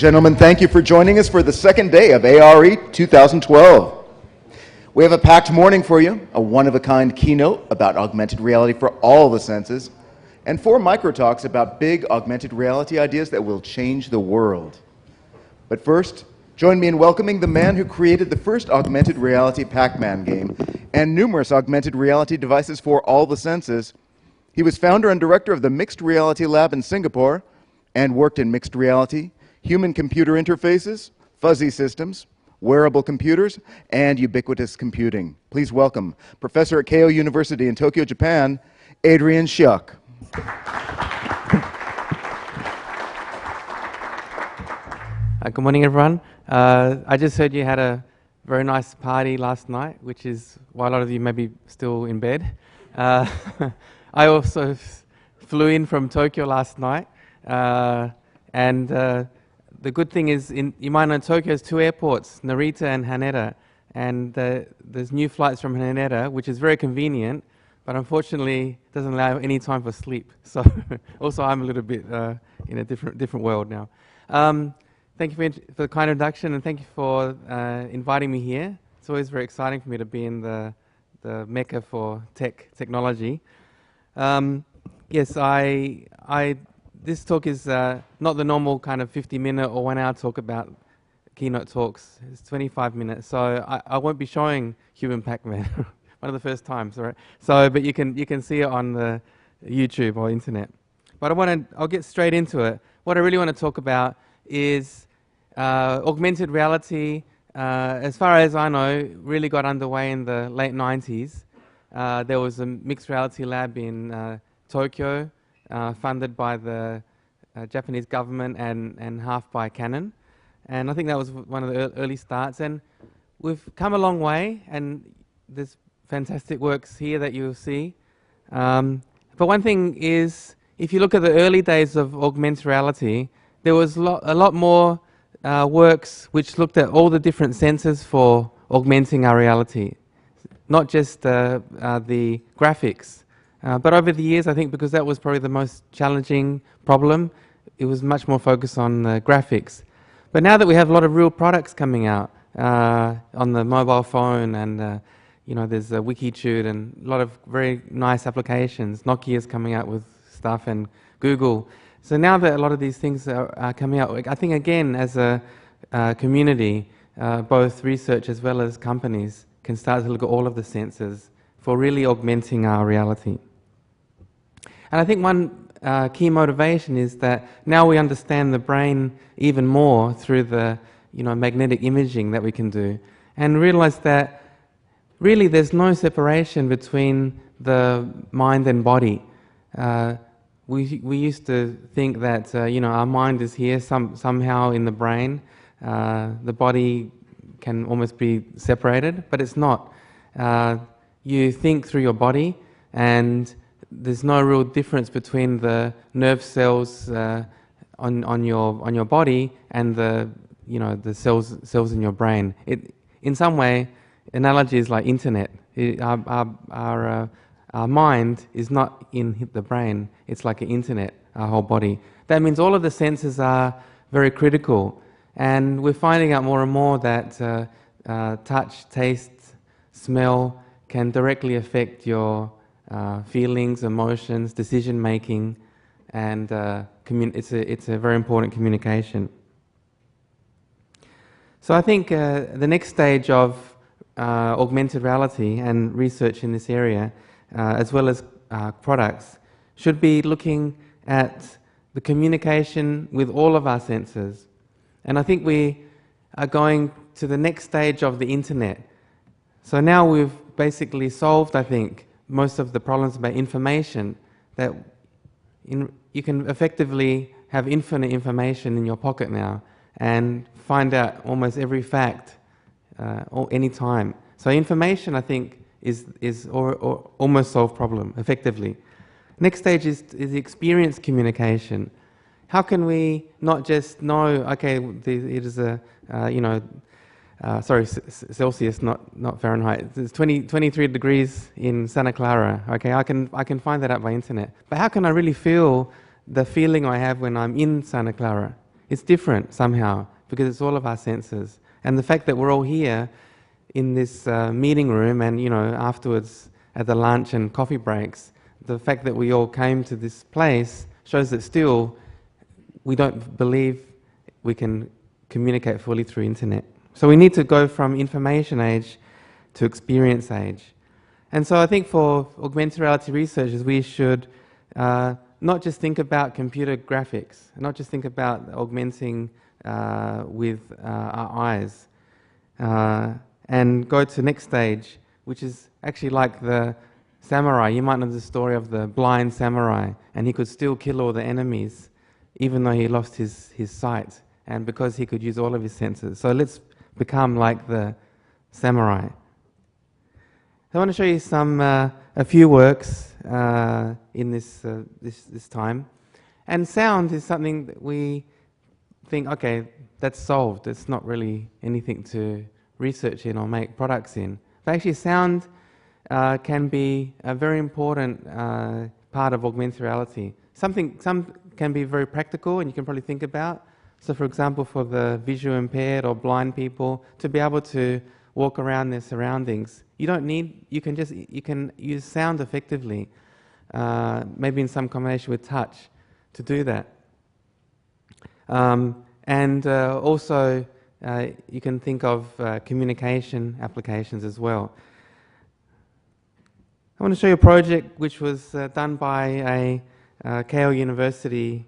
Gentlemen, thank you for joining us for the second day of ARE 2012. We have a packed morning for you, a one-of-a-kind keynote about augmented reality for all the senses, and 4 micro talks about big augmented reality ideas that will change the world. But first, join me in welcoming the man who created the first augmented reality Pac-Man game and numerous augmented reality devices for all the senses. He was founder and director of the Mixed Reality Lab in Singapore and worked in mixed reality, human-computer interfaces, fuzzy systems, wearable computers, and ubiquitous computing. Please welcome Professor at Keio University in Tokyo, Japan, Adrian Cheok. Good morning, everyone. I just heard you had a very nice party last night, which is why a lot of you may be still in bed. I also flew in from Tokyo last night, and the good thing is, you might know Tokyo has 2 airports, Narita and Haneda, and there's new flights from Haneda, which is very convenient, but unfortunately doesn't allow any time for sleep. So also I'm a little bit in a different world now. Thank you for the kind introduction, and thank you for inviting me here. It's always very exciting for me to be in the mecca for technology. Yes, this talk is not the normal kind of 50-minute or 1-hour talk about keynote talks. It's 25 minutes, so I won't be showing Human Pac-Man. One of the first times, all right? So, but you can see it on the YouTube or internet. But I'll get straight into it. What I really want to talk about is augmented reality. As far as I know, really got underway in the late 90s. There was a mixed reality lab in Tokyo, funded by the Japanese government and half by Canon. And I think that was one of the early starts. And we've come a long way, and there's fantastic works here that you'll see. But one thing is, if you look at the early days of augmented reality, there was a lot more works which looked at all the different sensors for augmenting our reality, not just the graphics. But over the years, I think because that was probably the most challenging problem, it was much more focused on the graphics. But now that we have a lot of real products coming out on the mobile phone, and there's Wikitude and a lot of very nice applications. Nokia's coming out with stuff, and Google. So now that a lot of these things are coming out, I think again, as a community, both research as well as companies can start to look at all of the sensors for really augmenting our reality. And I think one key motivation is that now we understand the brain even more through the magnetic imaging that we can do, and realize that really there's no separation between the mind and body. We used to think that our mind is here somehow in the brain. The body can almost be separated, but it's not. You think through your body, and there's no real difference between the nerve cells on your body and the cells in your brain. In some way, analogy is like internet. Our mind is not in the brain. It's like an internet, our whole body. That means all of the senses are very critical, and we're finding out more and more that touch, taste, smell can directly affect your feelings, emotions, decision-making, and it's a very important communication. So I think the next stage of augmented reality and research in this area, as well as products, should be looking at the communication with all of our senses. And I think we are going to the next stage of the internet. So now we've basically solved, I think, most of the problems about information, that you can effectively have infinite information in your pocket now and find out almost every fact any time. So information, I think, is almost solved problem effectively. Next stage is the experience communication. How can we not just know, okay, it is a sorry, Celsius, not Fahrenheit. It's 23 degrees in Santa Clara. Okay, I can find that out by internet. But how can I really feel the feeling I have when I'm in Santa Clara? it's different somehow because it's all of our senses. And the fact that we're all here in this meeting room and, afterwards at the lunch and coffee breaks, the fact that we all came to this place shows that still we don't believe we can communicate fully through internet. So we need to go from information age to experience age. And so I think for augmented reality researchers, we should not just think about computer graphics, not just think about augmenting with our eyes, and go to the next stage, which is actually like the samurai. You might know the story of the blind samurai, and he could still kill all the enemies, even though he lost his sight, and because he could use all of his senses. So let's become like the samurai. I want to show you a few works in this time, and sound is something that we think, okay, that's solved. It's not really anything to research in or make products in. But actually, sound can be a very important part of augmented reality. Some can be very practical, and you can probably think about. So, for example, for the visually impaired or blind people, to be able to walk around their surroundings, you can use sound effectively, maybe in some combination with touch, to do that. And also, you can think of communication applications as well. I want to show you a project which was done by a KL University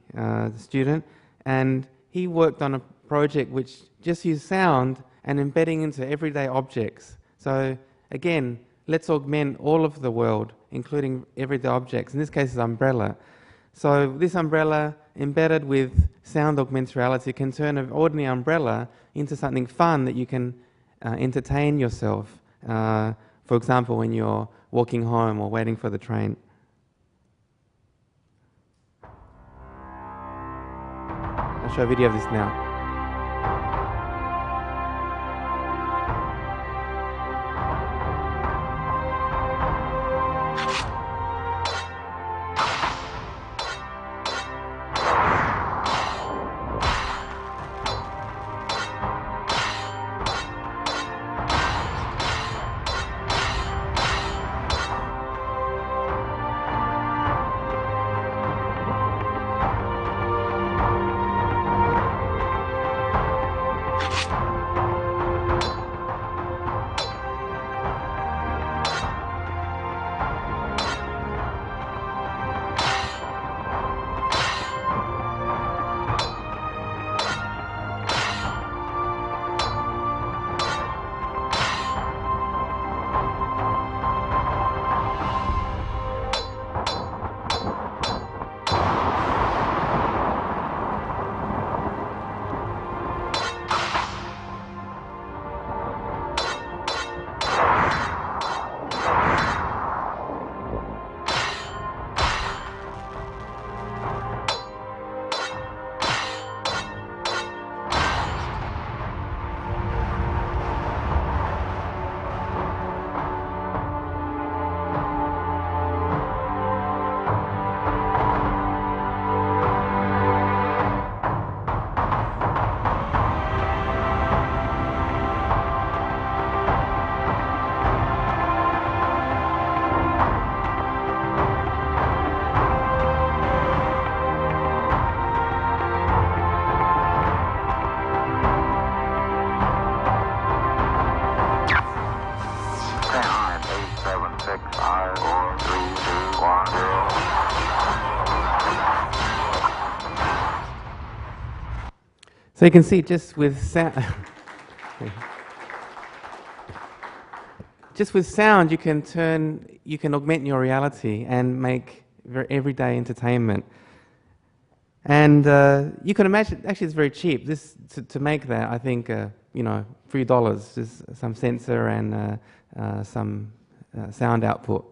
student, and he worked on a project which just used sound and embedding into everyday objects. So again, let's augment all of the world, including everyday objects. In this case, it's umbrella. So this umbrella, embedded with sound augmented reality, can turn an ordinary umbrella into something fun that you can entertain yourself. For example, when you're walking home or waiting for the train. I'll show a video of this now. So you can see just with sound, you can augment your reality and make everyday entertainment. And you can imagine, actually it's very cheap. To make that, I think, $3, just some sensor and some sound output.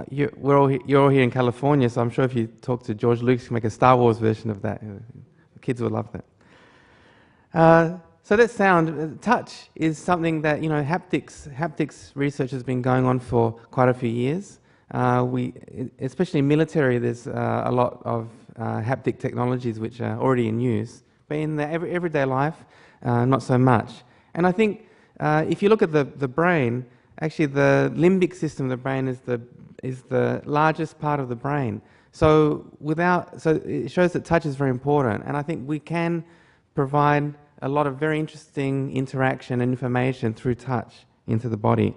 You're all here in California, so I'm sure if you talk to George Lucas, you can make a Star Wars version of that. The kids will love that. So that sound, touch is something that, haptics research has been going on for quite a few years. Especially in military, there's a lot of haptic technologies which are already in use, but in the everyday life, not so much. And I think if you look at the brain, actually the limbic system of the brain is the largest part of the brain. So it shows that touch is very important, and I think we can provide a lot of very interesting interaction and information through touch into the body.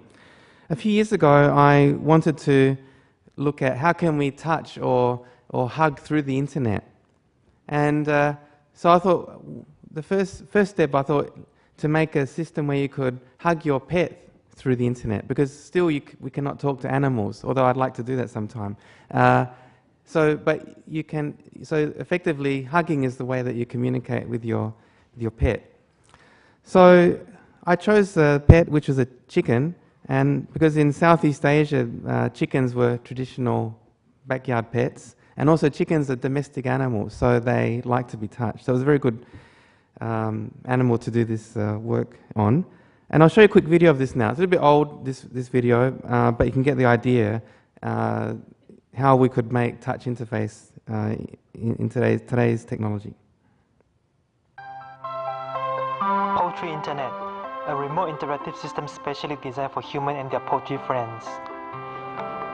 A few years ago, I wanted to look at how can we touch or hug through the internet. And so I thought the first step, I thought, to make a system where you could hug your pet through the internet, because still we cannot talk to animals, although I'd like to do that sometime. So effectively, hugging is the way that you communicate with your pet. So I chose a pet which was a chicken, and because in Southeast Asia, chickens were traditional backyard pets, and also chickens are domestic animals, so they like to be touched. So it was a very good animal to do this work on. And I'll show you a quick video of this now. It's a little bit old, this video, but you can get the idea how we could make touch interface in today's technology. Poultry Internet, a remote interactive system specially designed for human and their poultry friends.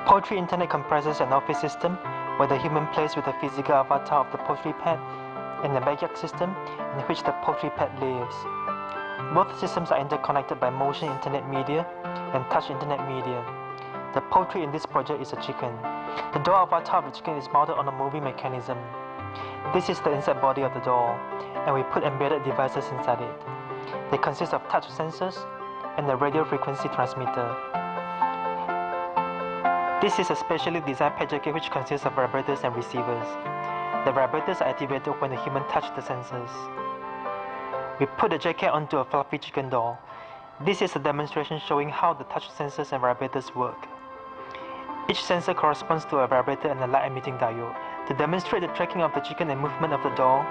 Poultry Internet comprises an office system where the human plays with the physical avatar of the poultry pet and a backyard system in which the poultry pet lives. Both systems are interconnected by motion internet media and touch internet media. The poultry in this project is a chicken. The doll avatar of the chicken is mounted on a moving mechanism. This is the inside body of the doll, and we put embedded devices inside it. They consist of touch sensors and a radio frequency transmitter. This is a specially designed pet jacket which consists of vibrators and receivers. The vibrators are activated when the human touches the sensors. We put the jacket onto a fluffy chicken doll. This is a demonstration showing how the touch sensors and vibrators work. Each sensor corresponds to a vibrator and a light-emitting diode. To demonstrate the tracking of the chicken and movement of the doll,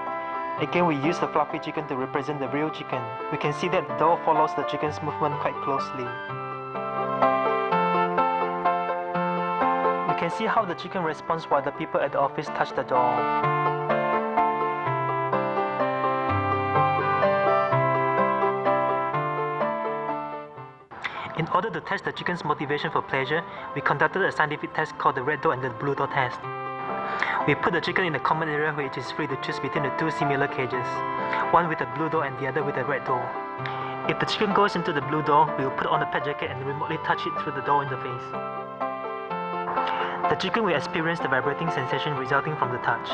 again we use the fluffy chicken to represent the real chicken. We can see that the doll follows the chicken's movement quite closely. We can see how the chicken responds while the people at the office touch the doll. In order to test the chicken's motivation for pleasure, we conducted a scientific test called the red door and the blue door test. We put the chicken in a common area where it is free to choose between the two similar cages, one with a blue door and the other with a red door. If the chicken goes into the blue door, we will put on a pet jacket and remotely touch it through the door interface. The chicken will experience the vibrating sensation resulting from the touch.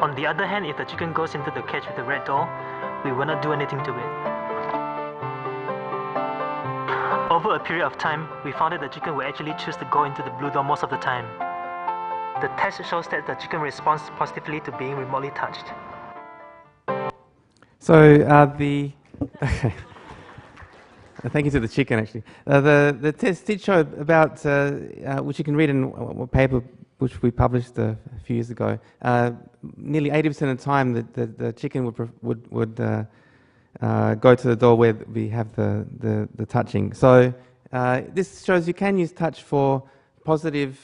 On the other hand, if the chicken goes into the cage with the red door, we will not do anything to it. Over a period of time, we found that the chicken will actually choose to go into the blue door most of the time. The test shows that the chicken responds positively to being remotely touched. So thank you to the chicken, actually. The test did show about, which you can read in a paper which we published a few years ago. Nearly 80% of the time, the chicken would go to the door where we have the touching. So this shows you can use touch for positive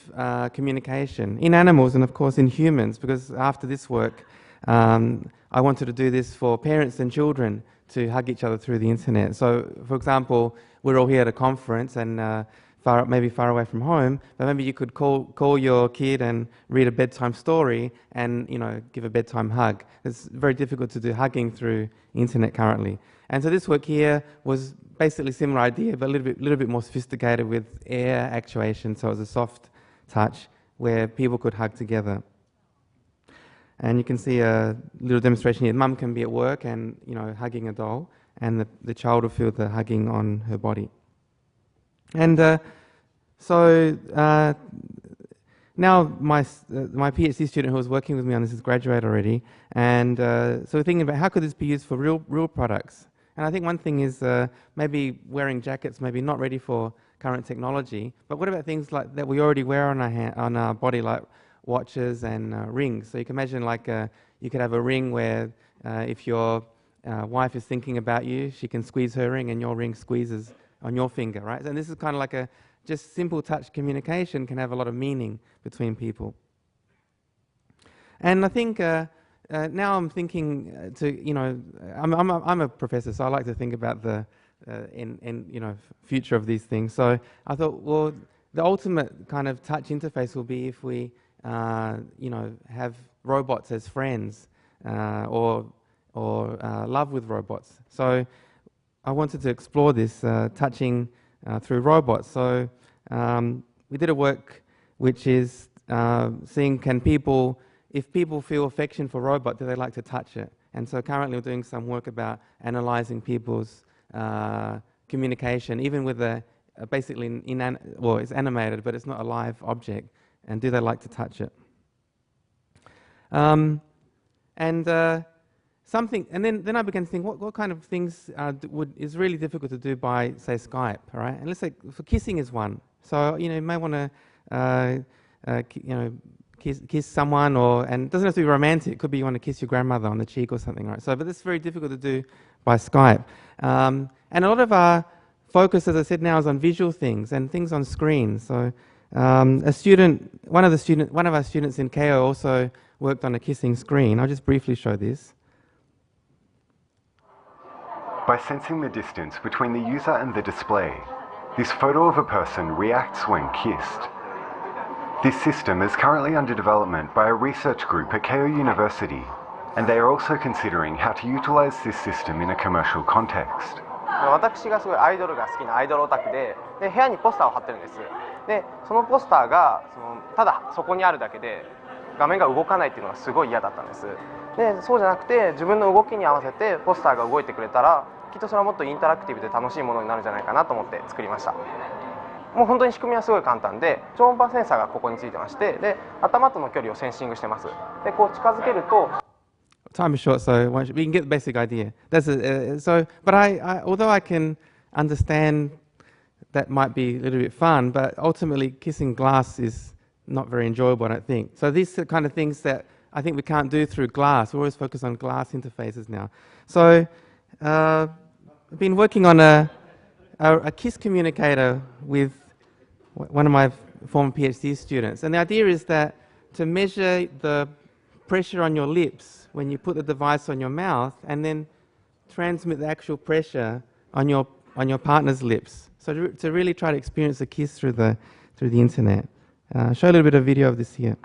communication in animals and of course in humans, because after this work I wanted to do this for parents and children to hug each other through the internet. So for example, we're all here at a conference and maybe far away from home, but maybe you could call your kid and read a bedtime story and give a bedtime hug. It's very difficult to do hugging through internet currently. And so this work here was basically a similar idea, but a little bit more sophisticated with air actuation, so it was a soft touch where people could hug together. And you can see a little demonstration here. Mum can be at work and hugging a doll, and the child will feel the hugging on her body. And so now my PhD student who was working with me on this has graduated already, and so we're thinking about how could this be used for real products. And I think one thing is maybe wearing jackets, maybe not ready for current technology, but what about things like that we already wear on our body, like watches and rings? So you can imagine you could have a ring where if your wife is thinking about you, she can squeeze her ring and your ring squeezes on your finger, right? And this is kind of like just simple touch communication can have a lot of meaning between people. And I think now I'm thinking I'm a professor, so I like to think about the future of these things. So I thought, well, the ultimate kind of touch interface will be if we have robots as friends or love with robots. So I wanted to explore this touching through robots. So we did a work which is seeing if people feel affection for robot, do they like to touch it? And so currently we're doing some work about analyzing people's communication, even with basically it's animated, but it's not a live object. And do they like to touch it? And then I began to think, what kind of things is really difficult to do by, say, Skype, all right? And let's say for kissing is one. So you may want to kiss someone, and it doesn't have to be romantic. It could be you want to kiss your grandmother on the cheek or something, right? So, but it's very difficult to do by Skype. And a lot of our focus, as I said, now is on visual things and things on screens. So one of our students in KO also worked on a kissing screen. I'll just briefly show this. By sensing the distance between the user and the display, this photo of a person reacts when kissed. This system is currently under development by a research group at KO University, and they are also considering how to utilize this system in a commercial context. 私がすごいアイドルが好きなアイドルオタクで、部屋にポスターを貼ってるんです。で、そのポスターがただそこにあるだけで画面が動かないっていうのがすごい嫌だったんです。で、そうじゃなくて自分の動きに合わせてポスターが動いてくれたら、きっとそれはもっとインタラクティブで楽しいものになるんじゃないかなと思って作りました。もう本当に仕組みはすごい簡単で、超音波センサーがここについてまして、で、頭との距離をセンシングしてます。で、こう近づけると。Time is short, so we can get the basic idea. But although I can understand that might be a little bit fun, but ultimately kissing glass is not very enjoyable, I don't think. So these are kind of things that I think we can't do through glass. We're always focused on glass interfaces now. So I've been working on a kiss communicator with one of my former PhD students. And the idea is that to measure the pressure on your lips when you put the device on your mouth, and then transmit the actual pressure on your partner's lips. So to really try to experience a kiss through the internet. Show a little bit of video of this here.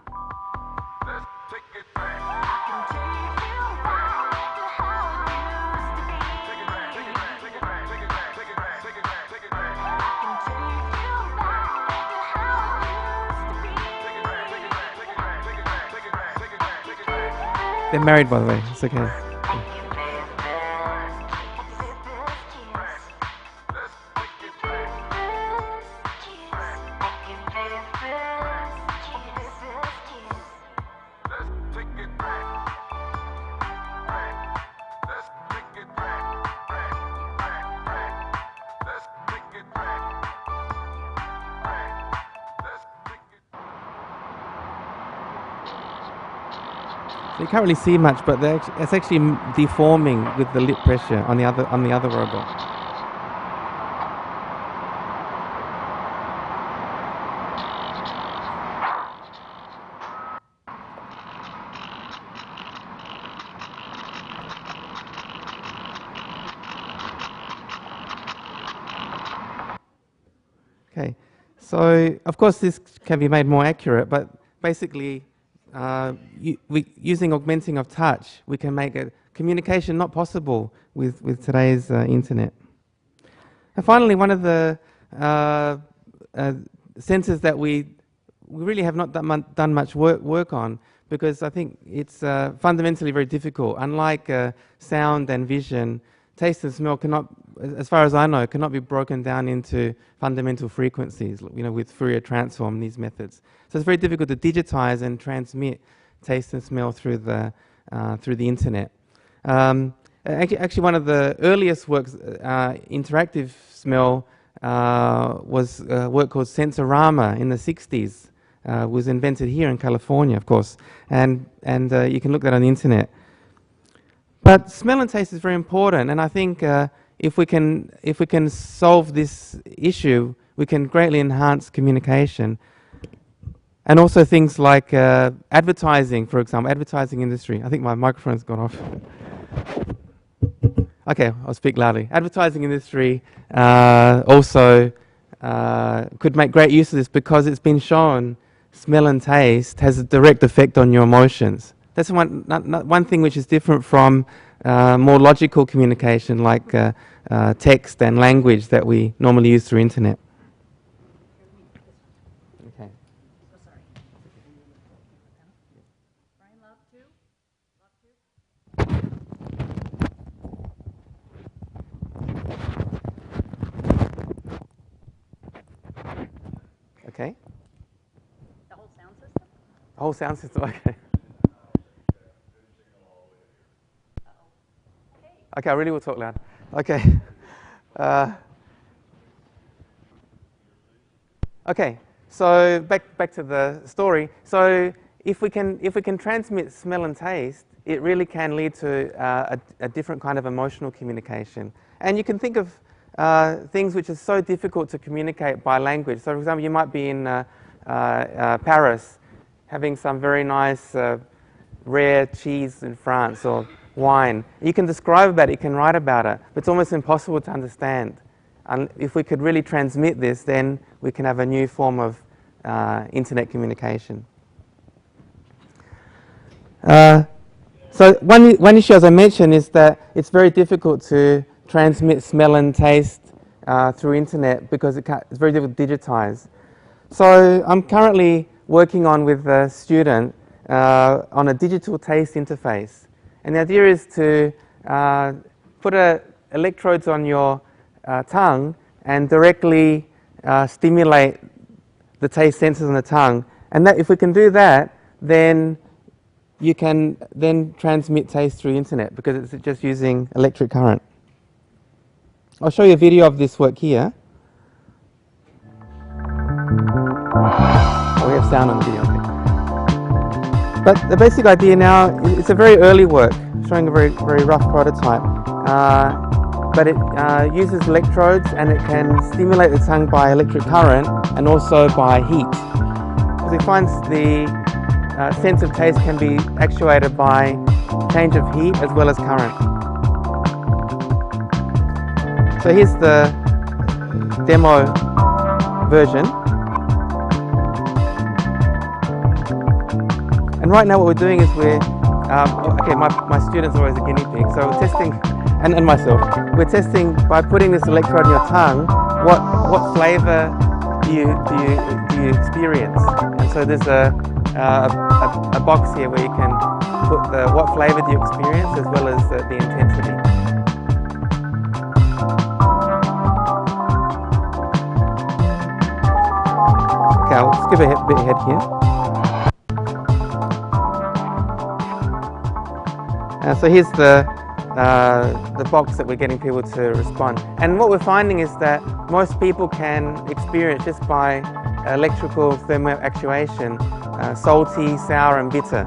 They're married, by the way. It's okay. You can't really see much, but it's actually deforming with the lip pressure on the other robot. Okay, so of course this can be made more accurate, but basically using augmenting of touch, we can make a communication not possible with today's internet. And finally, one of the sensors that we really have not done much work on, because I think it's fundamentally very difficult. Unlike sound and vision, taste and smell cannot, as far as I know, cannot be broken down into fundamental frequencies, with Fourier transform, these methods. So it's very difficult to digitize and transmit taste and smell through the internet. Actually, one of the earliest works, interactive smell, was work called Sensorama in the 60s. Was invented here in California, of course, and you can look that on the internet. But smell and taste is very important, and I think if we can solve this issue, we can greatly enhance communication. And also things like advertising, for example, advertising industry. I think my microphone's gone off. Okay, I'll speak loudly. Advertising industry also could make great use of this because it's been shown smell and taste has a direct effect on your emotions. That's one thing which is different from more logical communication like text and language that we normally use through internet. Okay. Okay. The whole sound system? The whole sound system, okay. Okay, I really will talk loud. Okay. Okay, so back to the story. So if we can transmit smell and taste, it really can lead to a different kind of emotional communication. And you can think of things which are so difficult to communicate by language. So for example, you might be in Paris having some very nice rare cheese in France or wine. You can describe about it, you can write about it, but it's almost impossible to understand. And if we could really transmit this, then we can have a new form of internet communication. So one issue, as I mentioned, is that it's very difficult to transmit smell and taste through internet because it's very difficult to digitize. So I'm currently working on with a student on a digital taste interface. And the idea is to put electrodes on your tongue and directly stimulate the taste sensors on the tongue. And that, if we can do that, then you can then transmit taste through internet because it's just using electric current. I'll show you a video of this work here. Oh, we have sound on the video, okay. But the basic idea now, it's a very early work, showing a very rough prototype. But it uses electrodes and it can stimulate the tongue by electric current and also by heat. Because it finds the sense of taste can be actuated by change of heat as well as current. So here's the demo version. And right now what we're doing is okay, my students are always a guinea pig, so we're testing, and myself, we're testing by putting this electrode in your tongue, what flavour do you experience? And so there's a box here where you can put what flavour do you experience as well as the intensity. Okay, I'll skip a bit ahead here. So here's the box that we're getting people to respond. And what we're finding is that most people can experience just by electrical thermal actuation, salty, sour and bitter.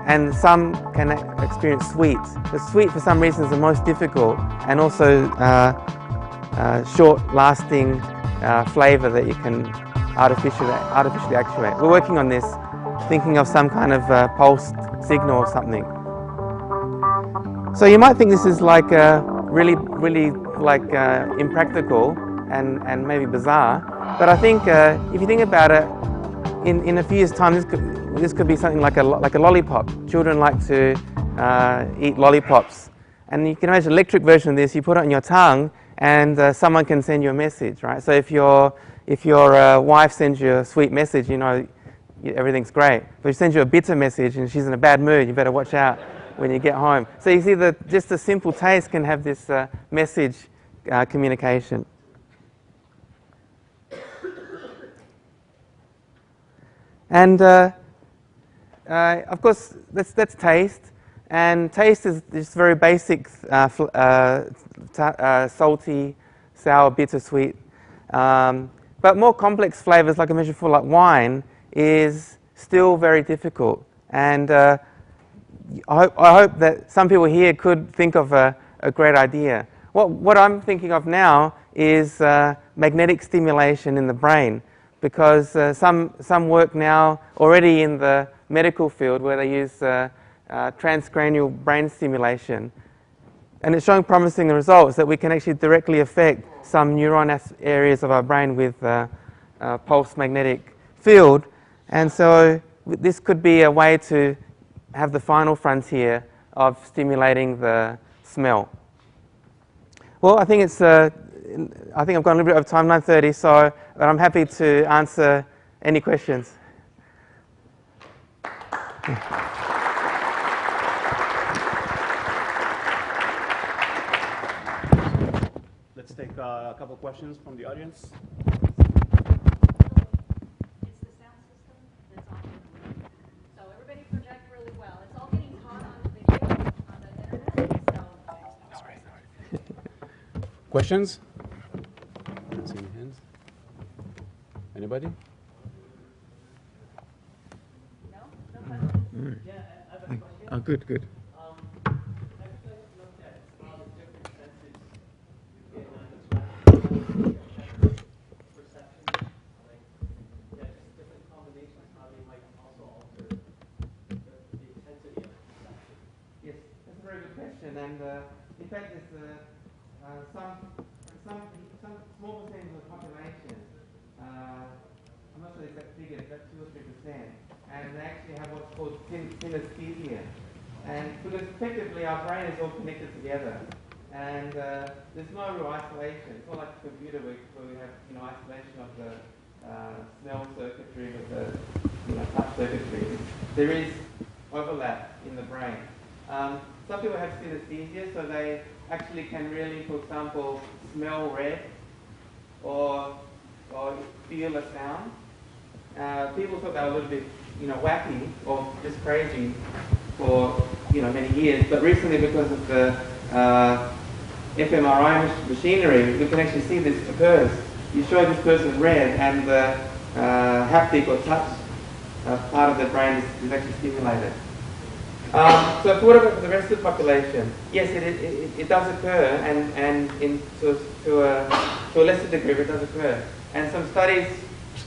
And some can experience sweet. The sweet for some reason is the most difficult and also short-lasting flavour that you can artificially actuate. We're working on this, thinking of some kind of pulsed signal or something. So you might think this is like really like impractical and maybe bizarre, but I think if you think about it, in a few years' time, this could be something like a lollipop. Children like to eat lollipops, and you can imagine an electric version of this. You put it on your tongue, and someone can send you a message, right? So if your wife sends you a sweet message, you know everything's great. But if she sends you a bitter message and she's in a bad mood, you better watch out when you get home. So you see that just a simple taste can have this message communication. And of course, that's taste. And taste is just very basic, salty, sour, bitter, sweet. But more complex flavors, like I mentioned before, like wine, is still very difficult. And I hope that some people here could think of a great idea. What I'm thinking of now is magnetic stimulation in the brain, because some work now already in the medical field where they use transcranial brain stimulation. And it's showing promising results that we can actually directly affect some neuron areas of our brain with pulse magnetic field. And so this could be a way to have the final frontier of stimulating the smell. Well, I think it's I think I've got a little bit of time, 9:30, so I'm happy to answer any questions. Let's take a couple of questions from the audience. It's the sound system that's on in the room. So everybody project really well. It's all getting caught on the video on the internet. So Questions? I don't see any hands. Anybody? no? No questions? Oh, good, good. Yes, that's a very good question, and in fact, there's some small percentage of the population. I'm not sure the exact figure, about 2 or 3%, and they actually have what's called synesthesia. And because effectively our brain is all connected together, and there's no real isolation. It's not like a computer where we have isolation of the smell circuitry with the touch circuitry. There is overlap in the brain. Some people have synesthesia, so they actually can really, for example, smell red or feel a sound. People thought they were a little bit, wacky or just crazy for many years, but recently, because of the fMRI machinery, we can actually see this occurs. You show this person red, and the haptic or touch part of the brain is actually stimulated. So what about the rest of the population? Yes, it does occur, and to a lesser degree, it does occur. And some studies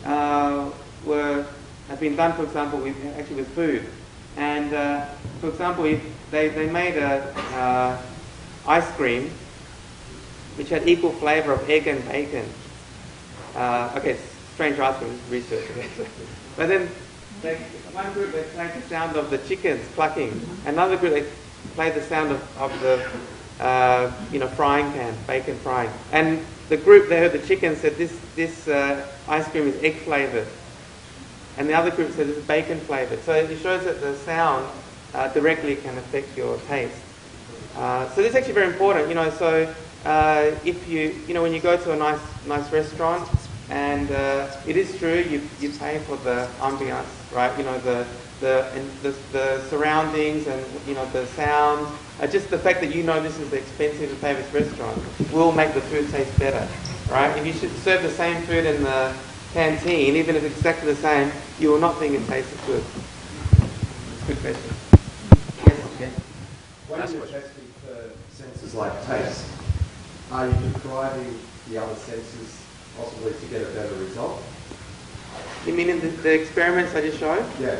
have been done, for example, with food. And for example, if they made a ice cream which had equal flavour of egg and bacon. Okay, strange ice cream research. But then one group they played the sound of the chickens clucking. Another group they played the sound of the frying pan, bacon frying. And the group they heard the chicken said this ice cream is egg flavoured. And the other group said it's bacon flavoured. So it shows that the sound directly can affect your taste. So this is actually very important. So if when you go to a nice restaurant, and it is true you pay for the ambiance, right? The surroundings and the sound. Just the fact that this is the expensive and famous restaurant will make the food taste better, right? If you should serve the same food in the canteen, even if it's exactly the same, you will not think it tastes good. Good question. Yes, okay. When you're testing for senses like taste, are you depriving the other senses possibly to get a better result? You mean in the experiments I just showed? Yeah.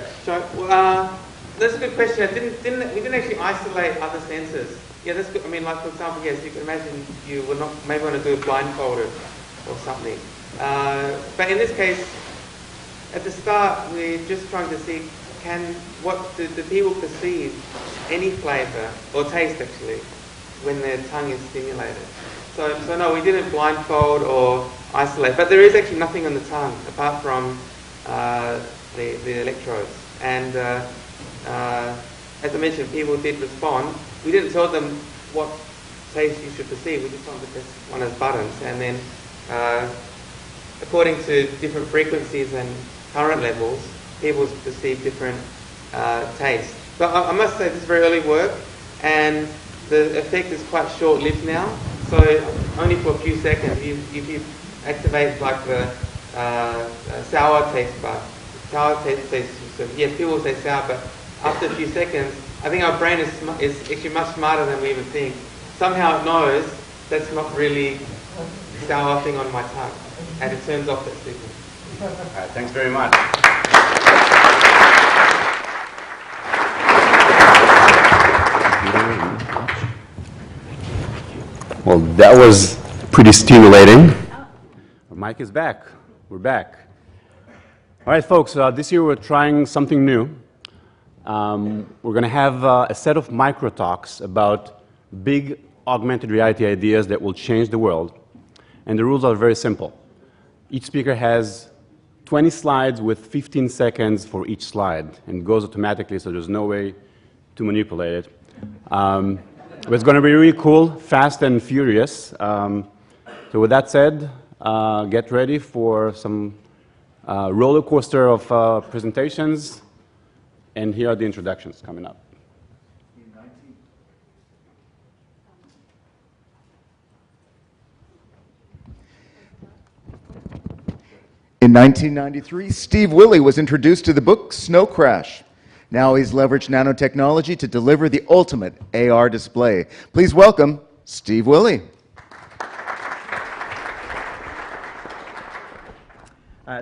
Well, that's a good question. We didn't actually isolate other senses. Yeah, that's good. I mean, like for example, yes, you can imagine you would not maybe want to do it blindfolded or something. But in this case, at the start, we're just trying to see do people perceive any flavour or taste actually when their tongue is stimulated. So no, we didn't blindfold or isolate, but there is actually nothing on the tongue apart from the electrodes. And as I mentioned, people did respond. We didn't tell them what taste you should perceive. We just told them to press one of those buttons, and then according to different frequencies and current levels, people perceive different tastes. But I must say this is very early work, and the effect is quite short-lived now. So only for a few seconds, if you activate like the sour taste bud, yes, people will say sour, but after a few seconds, I think our brain is actually much smarter than we even think. Somehow it knows that's not really sour thing on my tongue, and it turns off that signal. right, thanks very much. Well, that was pretty stimulating. Our mic is back. We're back. All right, folks, this year we're trying something new. We're going to have a set of micro talks about big augmented reality ideas that will change the world. And the rules are very simple. Each speaker has 20 slides with 15 seconds for each slide, and it goes automatically, so there's no way to manipulate it. But it's going to be really cool, fast and furious. So with that said, get ready for some roller coaster of presentations, and here are the introductions coming up. In 1993, Steve Willey was introduced to the book Snow Crash. Now he's leveraged nanotechnology to deliver the ultimate AR display. Please welcome Steve Willey.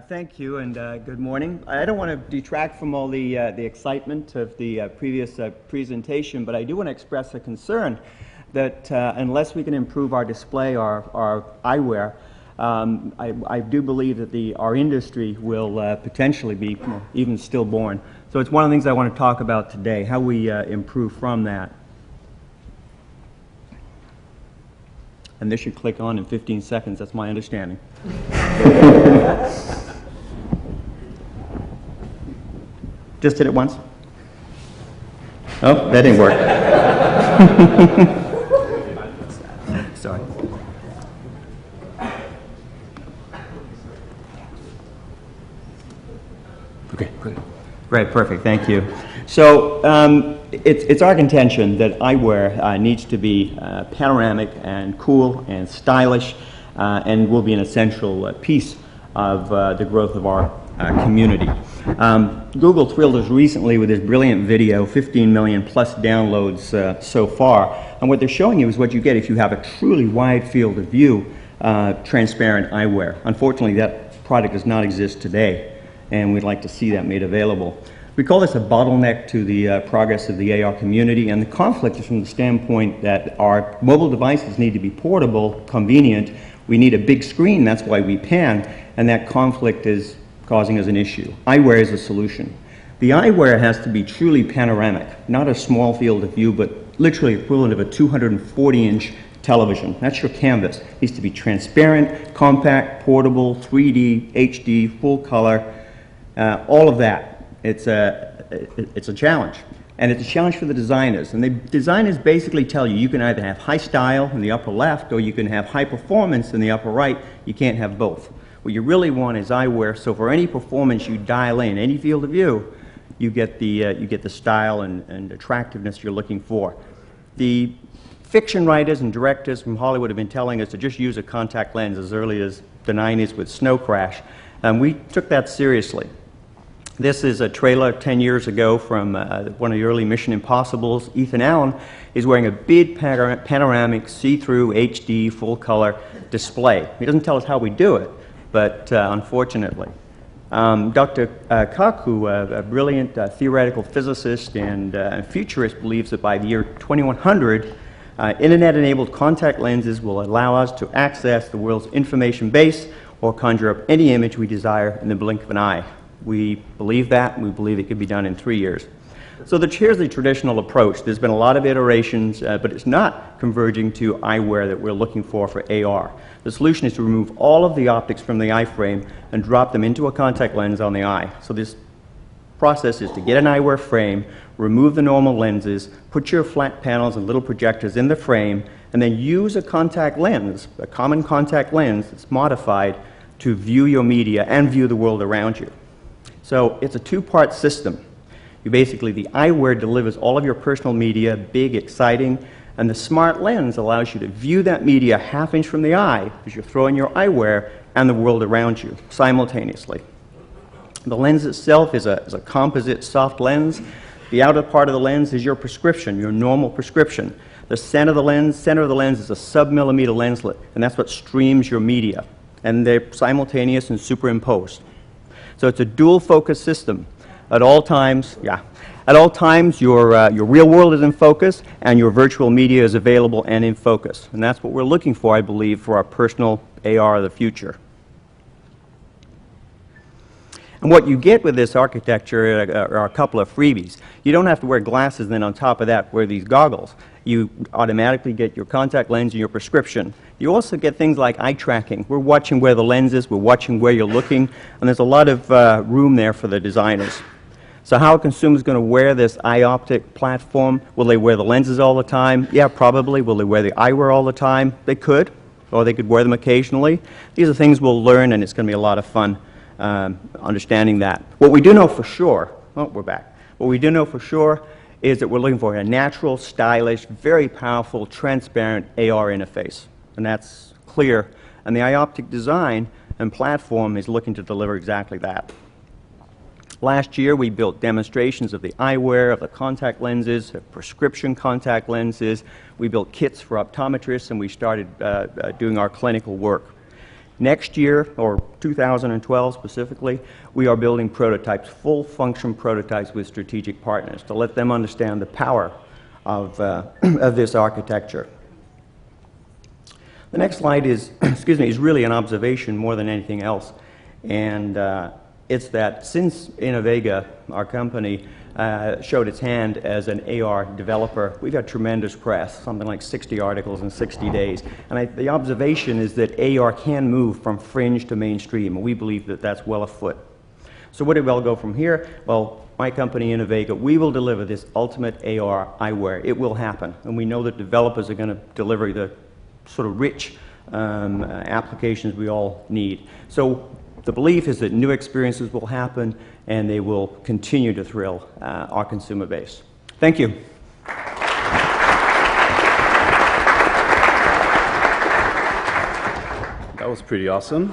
Thank you, and good morning. I don't want to detract from all the excitement of the previous presentation, but I do want to express a concern that unless we can improve our display, our eyewear, I do believe that our industry will potentially be even stillborn. So it's one of the things I want to talk about today, how we improve from that. And this should click on in 15 seconds, that's my understanding. Just did it once? Oh, that didn't work. Sorry. Okay, good. Right, perfect, thank you. So it's our contention that eyewear needs to be panoramic and cool and stylish and will be an essential piece of the growth of our community. Google thrilled us recently with this brilliant video, 15 million plus downloads so far. And what they're showing you is what you get if you have a truly wide field of view transparent eyewear. Unfortunately, that product does not exist today, and we'd like to see that made available. We call this a bottleneck to the progress of the AR community, and the conflict is from the standpoint that our mobile devices need to be portable, convenient. We need a big screen, that's why we pan, and that conflict is causing us an issue. Eyewear is a solution. The eyewear has to be truly panoramic, not a small field of view, but literally equivalent of a 240-inch television. That's your canvas. It needs to be transparent, compact, portable, 3D, HD, full color, all of that. It's a challenge. And it's a challenge for the designers. And the designers basically tell you, you can either have high style in the upper left, or you can have high performance in the upper right. You can't have both. What you really want is eyewear, so for any performance you dial in, any field of view, you get the style and attractiveness you're looking for. The fiction writers and directors from Hollywood have been telling us to just use a contact lens as early as the 90s with Snow Crash, and we took that seriously. This is a trailer 10 years ago from one of the early Mission Impossibles. Ethan Allen is wearing a big panoramic, see-through, HD, full-color display. He doesn't tell us how we do it, but unfortunately. Dr. Kaku, a brilliant theoretical physicist and futurist, believes that by the year 2100, internet-enabled contact lenses will allow us to access the world's information base or conjure up any image we desire in the blink of an eye. We believe that, and we believe it could be done in 3 years. So here's the traditional approach. There's been a lot of iterations, but it's not converging to eyewear that we're looking for AR. The solution is to remove all of the optics from the eye frame and drop them into a contact lens on the eye. So this process is to get an eyewear frame, remove the normal lenses, put your flat panels and little projectors in the frame, and then use a contact lens, a common contact lens that's modified to view your media and view the world around you. So it's a two-part system. The eyewear delivers all of your personal media, big, exciting, and the smart lens allows you to view that media half-inch from the eye as you're throwing your eyewear and the world around you simultaneously. The lens itself is a composite soft lens. The outer part of the lens is your prescription, your normal prescription. The center of the lens is a sub-millimeter lenslet, and that's what streams your media. And they're simultaneous and superimposed. So it's a dual focus system. At all times, your real world is in focus and your virtual media is available and in focus. And that's what we're looking for, I believe, for our personal AR of the future. And what you get with this architecture are a couple of freebies. You don't have to wear glasses, and then on top of that, wear these goggles. You automatically get your contact lens and your prescription. You also get things like eye tracking. We're watching where the lens is, we're watching where you're looking, and there's a lot of room there for the designers. So how are consumers going to wear this eye-optic platform? Will they wear the lenses all the time? Yeah, probably. Will they wear the eyewear all the time? They could, or they could wear them occasionally. These are things we'll learn, and it's going to be a lot of fun understanding that. What we do know for sure, oh, we're back. What we do know for sure is that we're looking for a natural, stylish, very powerful, transparent AR interface. And that's clear. And the eye-optic design and platform is looking to deliver exactly that. Last year, we built demonstrations of the eyewear, of the contact lenses, of prescription contact lenses. We built kits for optometrists, and we started doing our clinical work. Next year, or 2012 specifically, we are building prototypes, full function prototypes with strategic partners to let them understand the power of this architecture. The next slide is, excuse me, is really an observation more than anything else. And it's that since Innovega, our company, showed its hand as an AR developer, we've had tremendous press, something like 60 articles in 60 days. And the observation is that AR can move from fringe to mainstream, and we believe that that's well afoot. So where do we all go from here? Well, my company, Innovega, we will deliver this ultimate AR eyewear. It will happen, and we know that developers are going to deliver the sort of rich applications we all need. So the belief is that new experiences will happen and they will continue to thrill our consumer base. Thank you. That was pretty awesome.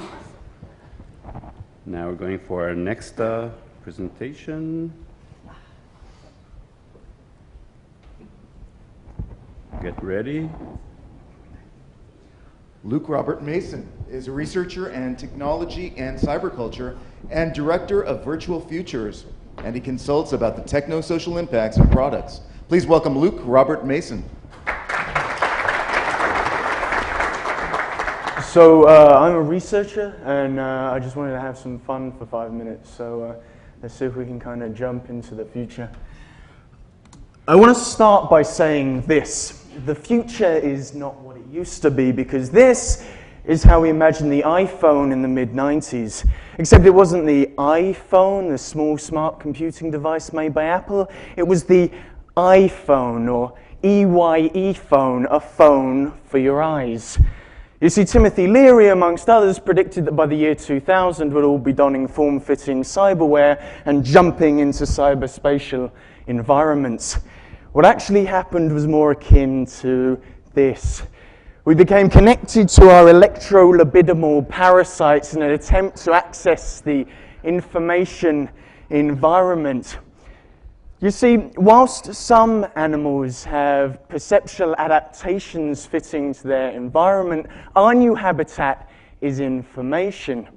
Now we're going for our next presentation. Get ready. Luke Robert Mason is a researcher in technology and cyberculture and director of Virtual Futures, and he consults about the techno-social impacts of products. Please welcome Luke Robert Mason. So I'm a researcher, and I just wanted to have some fun for 5 minutes, so let's see if we can kind of jump into the future. I want to start by saying this. The future is not what it used to be, because this is how we imagined the iPhone in the mid-90s. Except it wasn't the iPhone, the small smart computing device made by Apple. It was the iPhone, or EYE phone, a phone for your eyes. You see, Timothy Leary, amongst others, predicted that by the year 2000 we'd all be donning form-fitting cyberware and jumping into cyberspatial environments. What actually happened was more akin to this. We became connected to our electrolibidomal parasites in an attempt to access the information environment. You see, whilst some animals have perceptual adaptations fitting to their environment, our new habitat is information.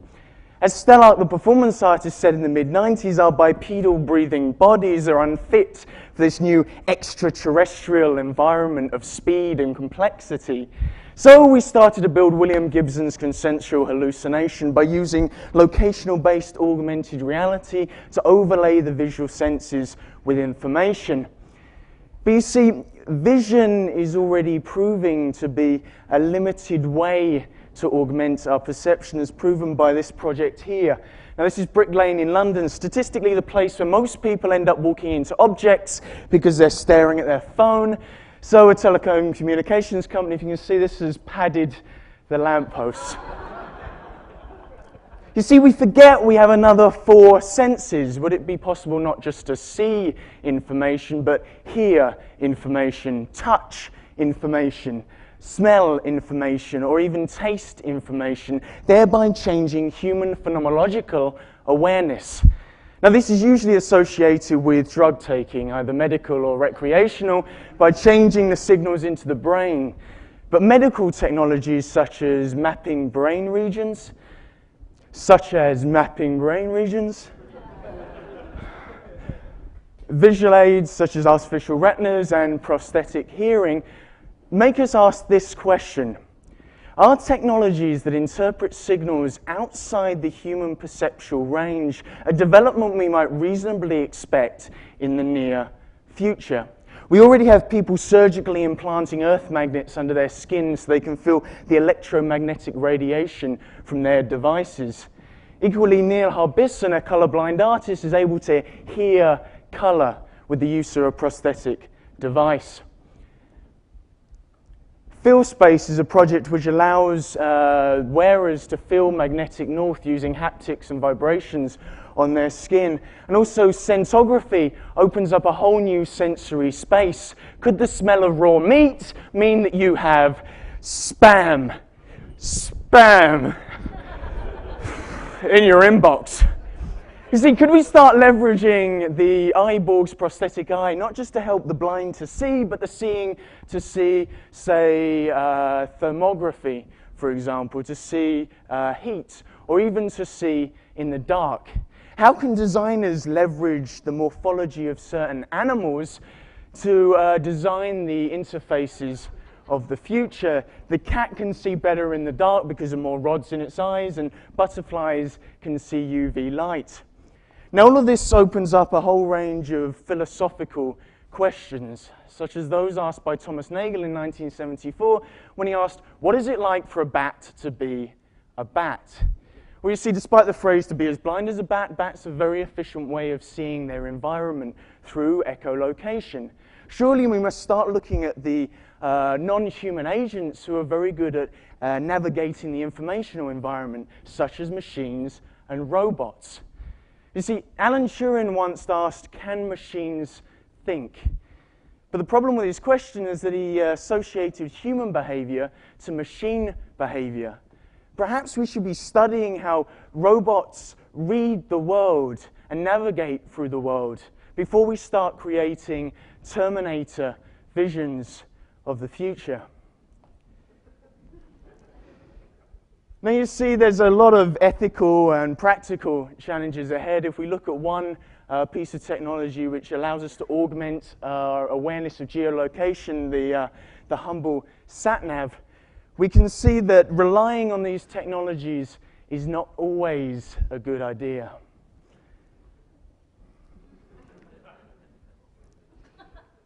As Stellark, the performance scientist, said in the mid-90s, our bipedal breathing bodies are unfit for this new extraterrestrial environment of speed and complexity. So we started to build William Gibson's consensual hallucination by using locational-based augmented reality to overlay the visual senses with information. But you see, vision is already proving to be a limited way to augment our perception, as proven by this project here. Now, this is Brick Lane in London, statistically the place where most people end up walking into objects because they're staring at their phone. So a telecom communications company, if you can see this, has padded the lampposts. You see, we forget we have another 4 senses. Would it be possible not just to see information, but hear information, touch information, smell information, or even taste information, thereby changing human phenomenological awareness? Now, this is usually associated with drug taking, either medical or recreational, by changing the signals into the brain. But medical technologies such as mapping brain regions, such as mapping brain regions. Visual aids such as artificial retinas and prosthetic hearing make us ask this question. Are technologies that interpret signals outside the human perceptual range a development we might reasonably expect in the near future? We already have people surgically implanting earth magnets under their skin so they can feel the electromagnetic radiation from their devices. Equally, Neil Harbisson, a colorblind artist, is able to hear color with the use of a prosthetic device. Feel Space is a project which allows wearers to feel magnetic north using haptics and vibrations on their skin. And also scentography opens up a whole new sensory space. Could the smell of raw meat mean that you have spam in your inbox? You see, could we start leveraging the eyeborg's prosthetic eye, not just to help the blind to see, but the seeing to see, say, thermography, for example, to see heat, or even to see in the dark? How can designers leverage the morphology of certain animals to design the interfaces of the future? The cat can see better in the dark because of more rods in its eyes, and butterflies can see UV light. Now, all of this opens up a whole range of philosophical questions, such as those asked by Thomas Nagel in 1974 when he asked, what is it like for a bat to be a bat? Well, you see, despite the phrase to be as blind as a bat, bats are a very efficient way of seeing their environment through echolocation. Surely we must start looking at the non-human agents who are very good at navigating the informational environment, such as machines and robots. You see, Alan Turing once asked, can machines think? But the problem with his question is that he associated human behavior to machine behavior. Perhaps we should be studying how robots read the world and navigate through the world before we start creating Terminator visions of the future. Now you see there's a lot of ethical and practical challenges ahead. If we look at one piece of technology which allows us to augment our awareness of geolocation, the humble sat-nav, we can see that relying on these technologies is not always a good idea.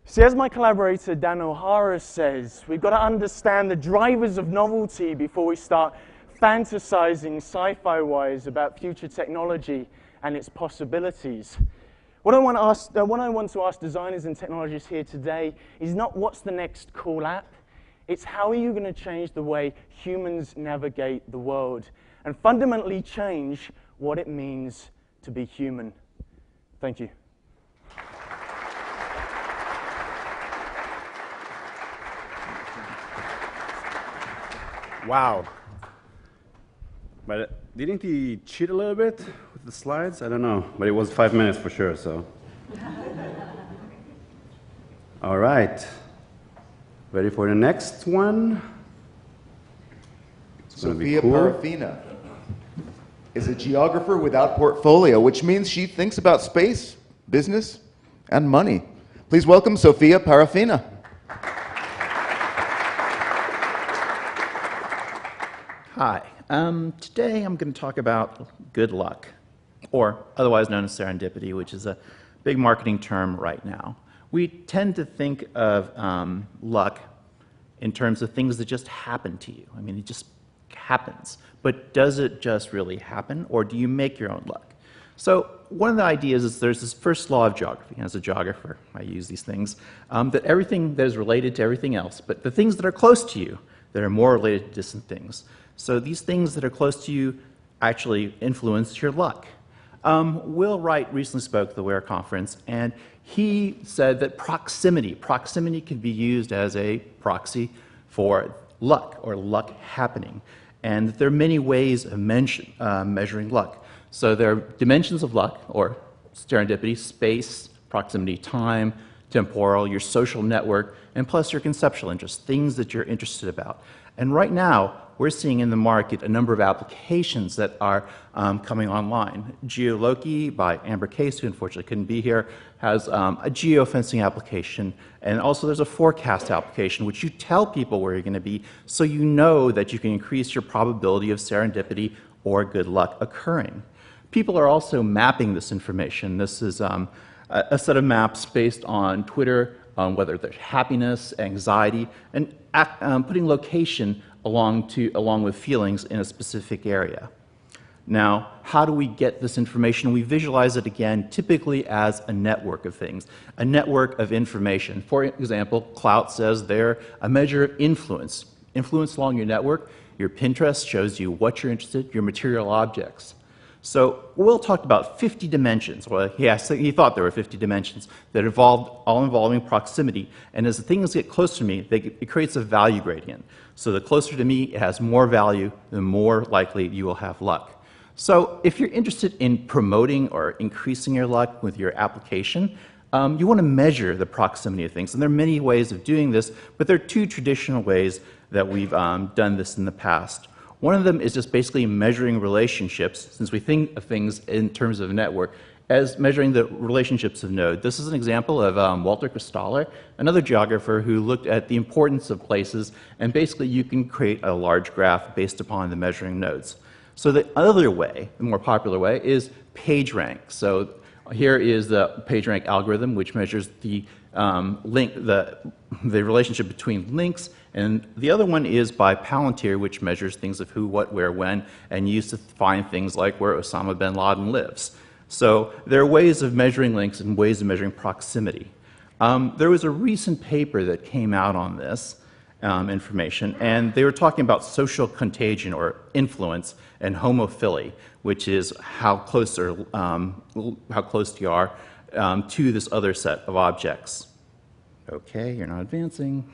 See, as my collaborator Dan O'Hara says, we've got to understand the drivers of novelty before we start fantasizing sci-fi-wise about future technology and its possibilities. What I want to ask designers and technologists here today is not what's the next cool app, it's how are you going to change the way humans navigate the world and fundamentally change what it means to be human. Thank you. Wow. But didn't he cheat a little bit with the slides? I don't know. But it was 5 minutes for sure, so. All right. Ready for the next one? Sophia Parafina is a geographer without portfolio, which means she thinks about space, business, and money. Please welcome Sophia Parafina. Hi. Today I'm going to talk about good luck, or otherwise known as serendipity, which is a big marketing term right now. We tend to think of luck in terms of things that just happen to you. I mean, it just happens. But does it just really happen, or do you make your own luck? So one of the ideas is there's this first law of geography. As a geographer, I use these things, that everything that is related to everything else, but the things that are close to you that are more related to distant things. So these things that are close to you actually influence your luck. Will Wright recently spoke at the WARE conference, and he said that proximity can be used as a proxy for luck or luck happening, and that there are many ways of measuring luck. So there are dimensions of luck, or serendipity: space, proximity, time, temporal, your social network, and plus your conceptual interests, things that you're interested about. And right now, we're seeing in the market a number of applications that are coming online. Geoloki by Amber Case, who unfortunately couldn't be here, has a geofencing application, and also there's a forecast application, which you tell people where you're going to be so you know that you can increase your probability of serendipity or good luck occurring. People are also mapping this information. This is a set of maps based on Twitter, whether there's happiness, anxiety, and putting location along with feelings in a specific area. Now, how do we get this information? We visualize it again typically as a network of things, a network of information. For example, Clout says they're a measure of influence. Influence along your network. Your Pinterest shows you what you're interested in, your material objects. So Will talked about 50 dimensions. Well, he thought there were 50 dimensions that all involving proximity. And as the things get closer to me, it creates a value gradient. So the closer to me it has more value, the more likely you will have luck. So if you're interested in promoting or increasing your luck with your application, you want to measure the proximity of things. And there are many ways of doing this, but there are two traditional ways that we've done this in the past. One of them is just basically measuring relationships, since we think of things in terms of a network, as measuring the relationships of nodes. This is an example of Walter Kristaller, another geographer who looked at the importance of places, and basically you can create a large graph based upon the measuring nodes. So the other way, the more popular way, is PageRank. So here is the PageRank algorithm, which measures the relationship between links, and the other one is by Palantir, which measures things of who, what, where, when, and used to find things like where Osama bin Laden lives. So there are ways of measuring links and ways of measuring proximity. There was a recent paper that came out on this information, and they were talking about social contagion or influence and homophily, which is how close you are to this other set of objects. Okay, you're not advancing.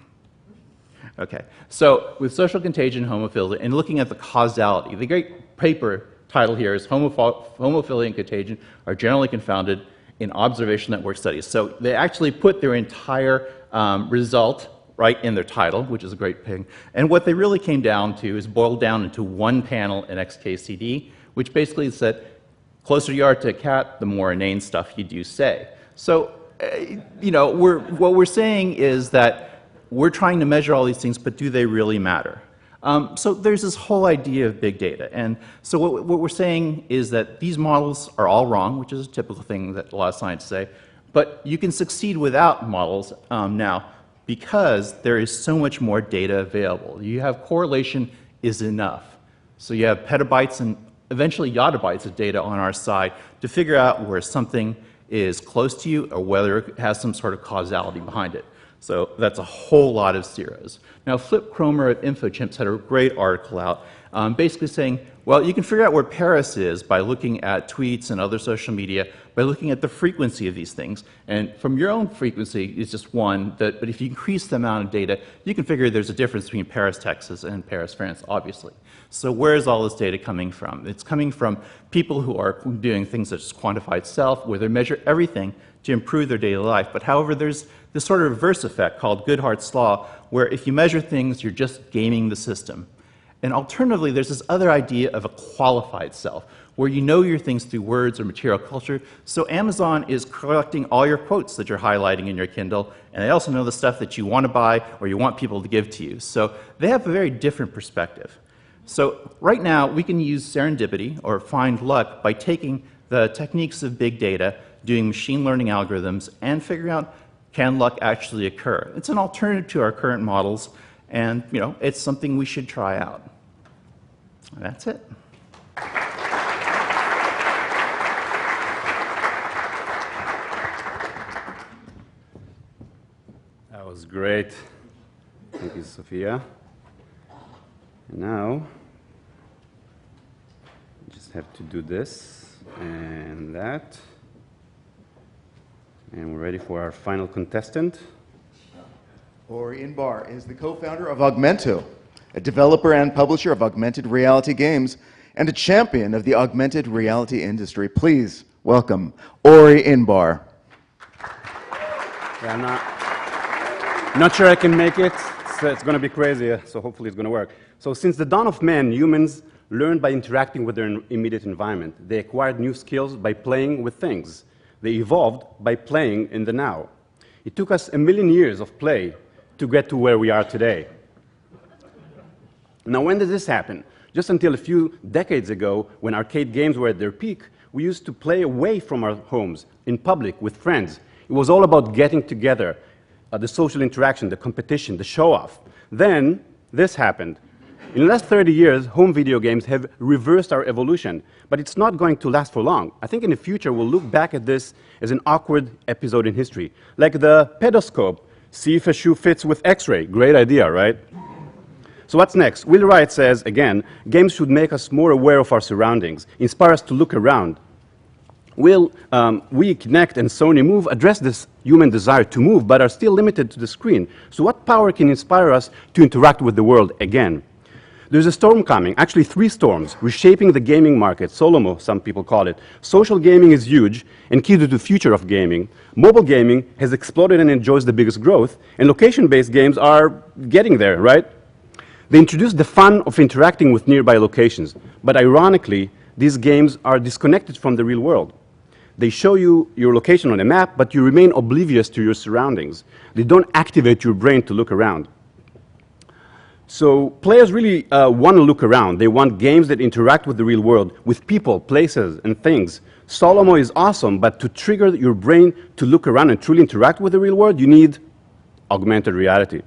Okay, so with social contagion, homophily, and looking at the causality, the great paper title here is Homophily and Contagion are generally confounded in observational network studies. So they actually put their entire result right in their title, which is a great thing. And what they really came down to is boiled down into one panel in XKCD, which basically said, closer you are to a cat, the more inane stuff you do say. So, what we're saying is that we're trying to measure all these things, but do they really matter? So there's this whole idea of big data. And so what we're saying is that these models are all wrong, which is a typical thing that a lot of scientists say, but you can succeed without models now because there is so much more data available. You have correlation is enough. So you have petabytes and eventually yottabytes of data on our side to figure out where something is close to you or whether it has some sort of causality behind it. So that's a whole lot of zeros. Now, Flip Cromer at InfoChimps had a great article out basically saying, well, you can figure out where Paris is by looking at tweets and other social media, by looking at the frequency of these things. And from your own frequency is just one, but if you increase the amount of data, you can figure there's a difference between Paris, Texas and Paris, France, obviously. So where is all this data coming from? It's coming from people who are doing things such as quantified self, where they measure everything to improve their daily life. But however, there's this sort of reverse effect called Goodhart's law, where if you measure things, you're just gaming the system. And alternatively, there's this other idea of a qualified self, where you know your things through words or material culture. So Amazon is collecting all your quotes that you're highlighting in your Kindle, and they also know the stuff that you want to buy or you want people to give to you. So they have a very different perspective. So right now, we can use serendipity or find luck by taking the techniques of big data, doing machine learning algorithms, and figuring out, can luck actually occur? It's an alternative to our current models, and it's something we should try out. That's it. That was great. Thank you, Sophia. And now, you just have to do this and that. And we're ready for our final contestant. Ori Inbar is the co-founder of Augmented, a developer and publisher of augmented reality games and a champion of the augmented reality industry. Please welcome Ori Inbar. Yeah, I'm not sure I can make it. It's it's going to be crazy, so hopefully it's going to work. So since the dawn of man, humans learned by interacting with their immediate environment. They acquired new skills by playing with things. They evolved by playing in the now. It took us 1,000,000 years of play to get to where we are today. Now, when did this happen? Just until a few decades ago, when arcade games were at their peak, we used to play away from our homes, in public, with friends. It was all about getting together, the social interaction, the competition, the show-off. Then, this happened. In the last 30 years, home video games have reversed our evolution, but it's not going to last for long. I think in the future, we'll look back at this as an awkward episode in history, like the pedoscope. See if a shoe fits with X-ray. Great idea, right? So what's next? Will Wright says, again, games should make us more aware of our surroundings, inspire us to look around. Will we, Kinect and Sony Move, address this human desire to move, but are still limited to the screen? So what power can inspire us to interact with the world again? There's a storm coming, actually 3 storms, reshaping the gaming market, Solomo, some people call it. Social gaming is huge and key to the future of gaming. Mobile gaming has exploded and enjoys the biggest growth, and location-based games are getting there, right? They introduced the fun of interacting with nearby locations, but ironically, these games are disconnected from the real world. They show you your location on a map, but you remain oblivious to your surroundings. They don't activate your brain to look around. So players really want to look around. They want games that interact with the real world, with people, places, and things. Solomo is awesome, but to trigger your brain to look around and truly interact with the real world, you need augmented reality.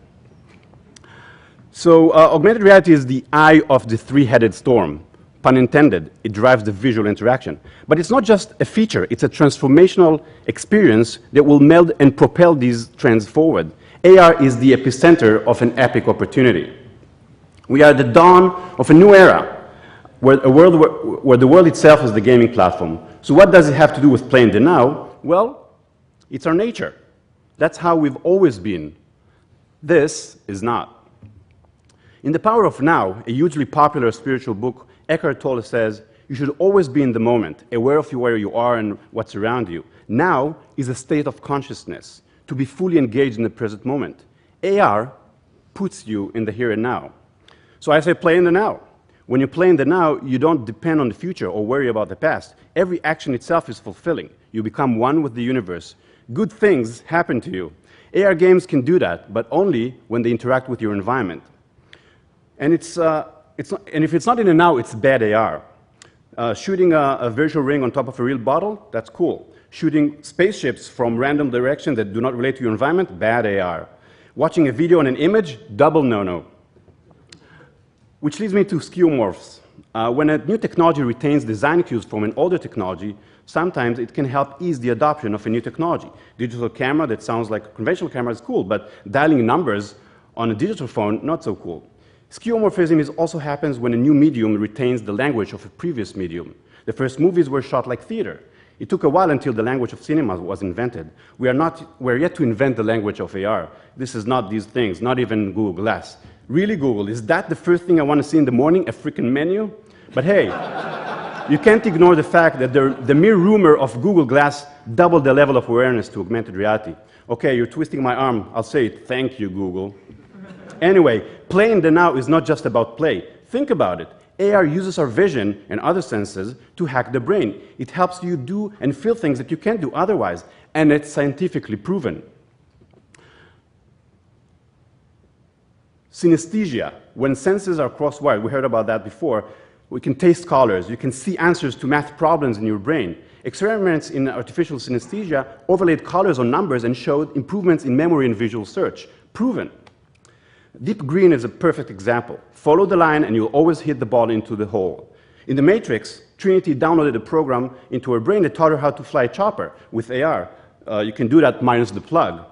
So augmented reality is the eye of the three-headed storm. Pun intended, it drives the visual interaction. But it's not just a feature, it's a transformational experience that will meld and propel these trends forward. AR is the epicenter of an epic opportunity. We are at the dawn of a new era, where the world itself is the gaming platform. So what does it have to do with playing the now? Well, it's our nature. That's how we've always been. This is not. In The Power of Now, a hugely popular spiritual book, Eckhart Tolle says, you should always be in the moment, aware of where you are and what's around you. Now is a state of consciousness, to be fully engaged in the present moment. AR puts you in the here and now. So I say play in the now. When you play in the now, you don't depend on the future or worry about the past. Every action itself is fulfilling. You become one with the universe. Good things happen to you. AR games can do that, but only when they interact with your environment. And if it's not in the now, it's bad AR. Shooting a virtual ring on top of a real bottle, that's cool. Shooting spaceships from random directions that do not relate to your environment, bad AR. Watching a video on an image, double no-no. Which leads me to skeuomorphs. When a new technology retains design cues from an older technology, sometimes it can help ease the adoption of a new technology. Digital camera that sounds like a conventional camera is cool, but dialing numbers on a digital phone, not so cool. Skeuomorphism also happens when a new medium retains the language of a previous medium. The first movies were shot like theater. It took a while until the language of cinema was invented. We're yet to invent the language of AR. This is not these things, not even Google Glass. Really, Google, is that the first thing I want to see in the morning, a freaking menu? But hey, you can't ignore the fact that the mere rumor of Google Glass doubled the level of awareness to augmented reality. Okay, you're twisting my arm. I'll say it. Thank you, Google. Anyway, play in the now is not just about play. Think about it. AR uses our vision and other senses to hack the brain. It helps you do and feel things that you can't do otherwise, and it's scientifically proven. Synesthesia, when senses are cross-wired, we heard about that before, we can taste colors, you can see answers to math problems in your brain. Experiments in artificial synesthesia overlaid colors on numbers and showed improvements in memory and visual search. Proven. Deep green is a perfect example. Follow the line and you'll always hit the ball into the hole. In The Matrix, Trinity downloaded a program into her brain that taught her how to fly a chopper with AR. You can do that minus the plug.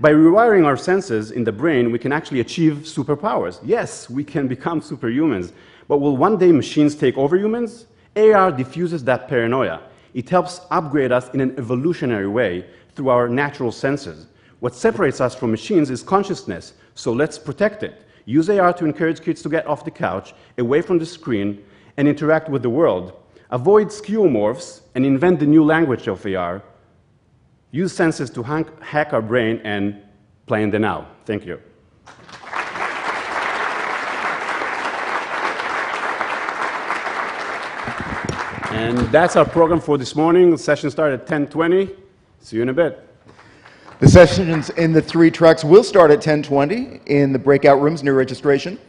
By rewiring our senses in the brain, we can actually achieve superpowers. Yes, we can become superhumans. But will one day machines take over humans? AR diffuses that paranoia. It helps upgrade us in an evolutionary way through our natural senses. What separates us from machines is consciousness, so let's protect it. Use AR to encourage kids to get off the couch, away from the screen, and interact with the world. Avoid skeuomorphs and invent the new language of AR. Use senses to hack our brain and play in the now. Thank you. And that's our program for this morning. The session started at 10:20. See you in a bit. The sessions in the 3 tracks will start at 10:20 in the breakout rooms near registration.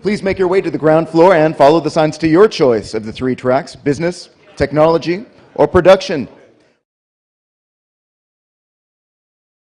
Please make your way to the ground floor and follow the signs to your choice of the 3 tracks: business, technology, or production.